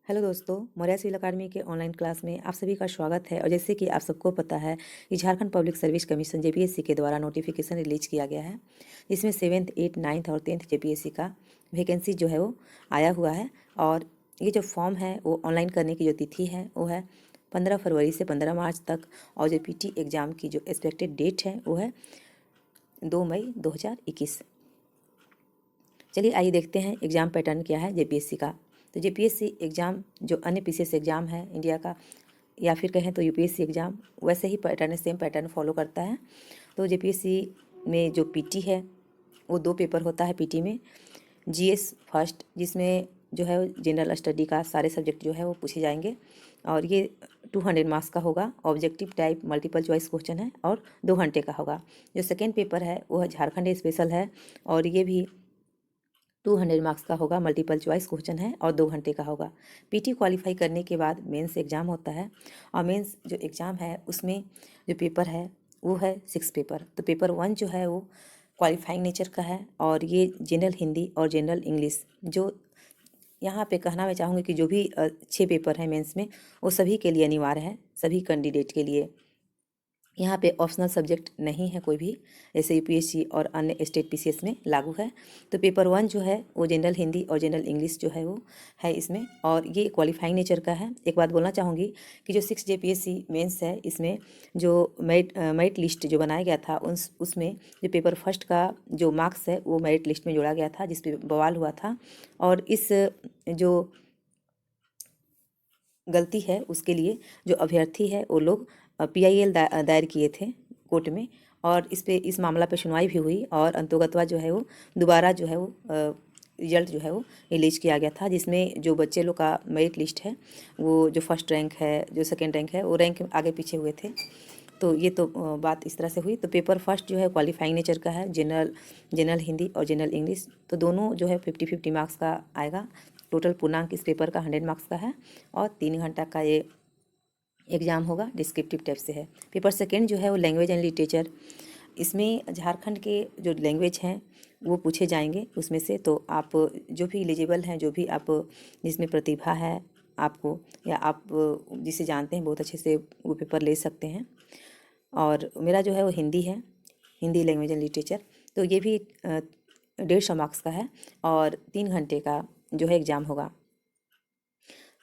Hello दोस्तों, Maurya civil अकादमी के online class में आप सभी का स्वागत है। और जैसे कि आप सबको पता है कि Jharkhand public service commission JPSC के द्वारा नोटिफिकेशन रिलीज किया गया है, जिसमें 7th, 8th, 9th और 10th जेपीएससी का वैकेंसी जो है वो आया हुआ है। और ये जो फॉर्म है वो ऑनलाइन करने की जो तिथि है वो है 15 फरवरी से 15 मार्च तक। और जो पीटी एग्ज़ाम की जो एक्सपेक्टेड डेट है वो है 2 मई 2021। चलिए आइए देखते हैं एग्ज़ाम पैटर्न क्या है जेपीएससी का। तो जेपीएससी एग्ज़ाम जो अन्य पीसीएस एग्ज़ाम है इंडिया का, या फिर कहें तो यूपीएससी एग्ज़ाम, वैसे ही पैटर्न, सेम पैटर्न फॉलो करता है। तो जेपीएससी में जो पीटी है वो 2 पेपर होता है। पीटी में जीएस फर्स्ट, जिसमें जो है जनरल स्टडी का सारे सब्जेक्ट जो है वो पूछे जाएंगे, और ये 200 मार्क्स का होगा। Objective type multiple choice question है और 2 घंटे का होगा। जो सेकेंड पेपर है वो झारखंड स्पेशल है, और ये भी 200 मार्क्स का होगा। मल्टीपल चॉइस क्वेश्चन है और 2 घंटे का होगा। पीटी क्वालिफाई करने के बाद मेंस एग्ज़ाम होता है, और मेंस जो एग्ज़ाम है उसमें जो पेपर है वो है 6 पेपर। तो पेपर 1 जो है वो क्वालिफाइंग नेचर का है, और ये जनरल हिंदी और जनरल इंग्लिश, जो यहाँ पे कहना मैं चाहूँगी कि जो भी 6 पेपर हैं मेंस में, वो सभी के लिए अनिवार्य है, सभी कैंडिडेट के लिए। यहाँ पे ऑप्शनल सब्जेक्ट नहीं है कोई भी, जैसे यूपीएससी और अन्य स्टेट पीसीएस में लागू है। तो पेपर 1 जो है वो जनरल हिंदी और जनरल इंग्लिश जो है वो है इसमें, और ये क्वालिफाइंग नेचर का है। एक बात बोलना चाहूँगी कि जो 6 जेपीएससी मेंस है, इसमें जो मेरिट लिस्ट जो बनाया गया था उसमें जो पेपर फर्स्ट का जो मार्क्स है वो मेरिट लिस्ट में जोड़ा गया था, जिस पे बवाल हुआ था। और इस जो गलती है उसके लिए जो अभ्यर्थी है वो लोग पीआईएल दायर किए थे कोर्ट में, और इस मामला पे सुनवाई भी हुई, और अंतोगत्वा जो है वो दोबारा जो है वो रिजल्ट जो है वो रिलीज किया गया था, जिसमें जो बच्चे लोग का मेरिट लिस्ट है वो जो फर्स्ट रैंक है, जो सेकेंड रैंक है, वो रैंक आगे पीछे हुए थे। तो ये तो बात इस तरह से हुई। तो पेपर फर्स्ट जो है क्वालिफाइंग नेचर का है, जनरल हिंदी और जनरल इंग्लिश, तो दोनों जो है 50-50 मार्क्स का आएगा। टोटल पूर्णांक इस पेपर का 100 मार्क्स का है, और 3 घंटा का ये एग्ज़ाम होगा। डिस्क्रिप्टिव टाइप से है। पेपर सेकेंड जो है वो लैंग्वेज एंड लिटरेचर, इसमें झारखंड के जो लैंग्वेज हैं वो पूछे जाएंगे उसमें से। तो आप जो भी एलिजिबल हैं, जो भी आप जिसमें प्रतिभा है आपको, या आप जिसे जानते हैं बहुत अच्छे से, वो पेपर ले सकते हैं। और मेरा जो है वो हिंदी है, हिंदी लैंग्वेज एंड लिटरेचर। तो ये भी 150 मार्क्स का है, और 3 घंटे का जो है एग्ज़ाम होगा।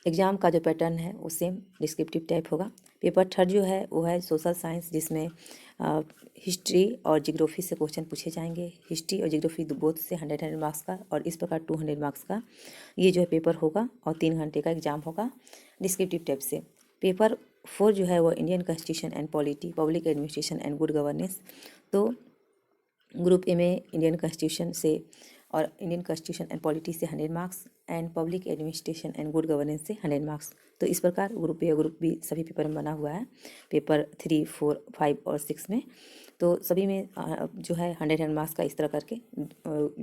एग्ज़ाम का जो पैटर्न है वो सेम डिस्क्रिप्टिव टाइप होगा। पेपर थर्ड जो है वो है सोशल साइंस, जिसमें हिस्ट्री और जियोग्राफी से क्वेश्चन पूछे जाएंगे। हिस्ट्री और जियोग्राफी बोथ से 100 मार्क्स का, और इस प्रकार 200 मार्क्स का ये जो है पेपर होगा, और 3 घंटे का एग्ज़ाम होगा डिस्क्रिप्टिव टाइप से। पेपर 4 जो है वो Indian constitution and polity, public administration and good governance. तो ग्रुप ए में इंडियन कॉन्स्टिट्यूशन से और इंडियन कॉन्स्टिट्यूशन एंड पॉलिटी से 100 marks, and public administration and good governance से 100 मार्क्स। तो इस प्रकार ग्रुप ए और ग्रुप बी सभी पेपर में बना हुआ है, पेपर 3, 4, 5 और 6 में। तो सभी में जो है 100 मार्क्स का इस तरह करके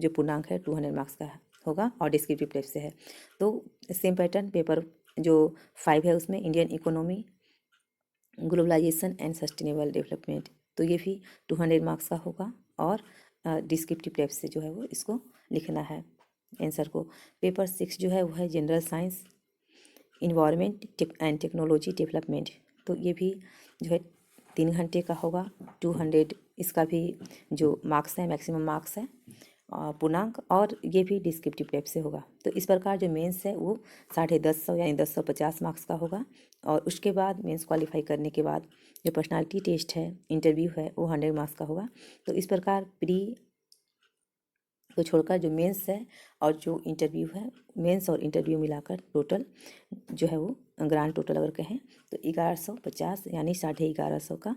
जो पूर्णांक है 200 मार्क्स का होगा, और डिस्क्रिप्टिव टाइप से है। तो सेम पैटर्न पेपर जो 5 है उसमें Indian economy, globalisation and sustainable development, तो ये भी 200 मार्क्स का होगा, और डिस्क्रिप्टिव टाइप से जो है वो इसको लिखना है आंसर को। पेपर 6 जो है वो है general science, environment and technology development. तो ये भी जो है 3 घंटे का होगा। 200 इसका भी जो मार्क्स है, मैक्सिमम मार्क्स है पूर्णांक, और ये भी डिस्क्रिप्टिव टाइप से होगा। तो इस प्रकार जो मेंस है वो 1050 यानी 1050 मार्क्स का होगा, और उसके बाद मेंस क्वालिफाई करने के बाद जो पर्सनालिटी टेस्ट है, इंटरव्यू है, वो 100 मार्क्स का होगा। तो इस प्रकार प्री को छोड़कर जो मेंस है और जो इंटरव्यू है, मेंस और इंटरव्यू मिलाकर टोटल जो है वो ग्रांड टोटल अगर कहें तो 1150 यानी 1150 का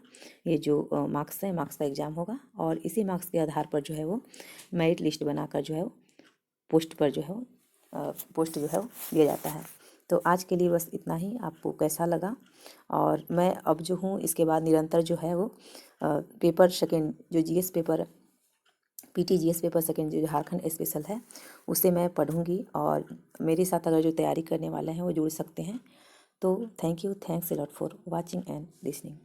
ये जो मार्क्स है, मार्क्स का एग्ज़ाम होगा। और इसी मार्क्स के आधार पर जो है वो मेरिट लिस्ट बनाकर जो है वो पोस्ट पर जो है वो पोस्ट जो है वो दिया जाता है। तो आज के लिए बस इतना ही। आपको कैसा लगा? और मैं अब जो हूँ इसके बाद निरंतर जो है वो पेपर सेकेंड जो GS paper, PT GS paper second जो झारखंड स्पेशल है उसे मैं पढ़ूंगी, और मेरे साथ अगर जो तैयारी करने वाले हैं वो जुड़ सकते हैं। तो thank you, thanks a lot for watching and listening.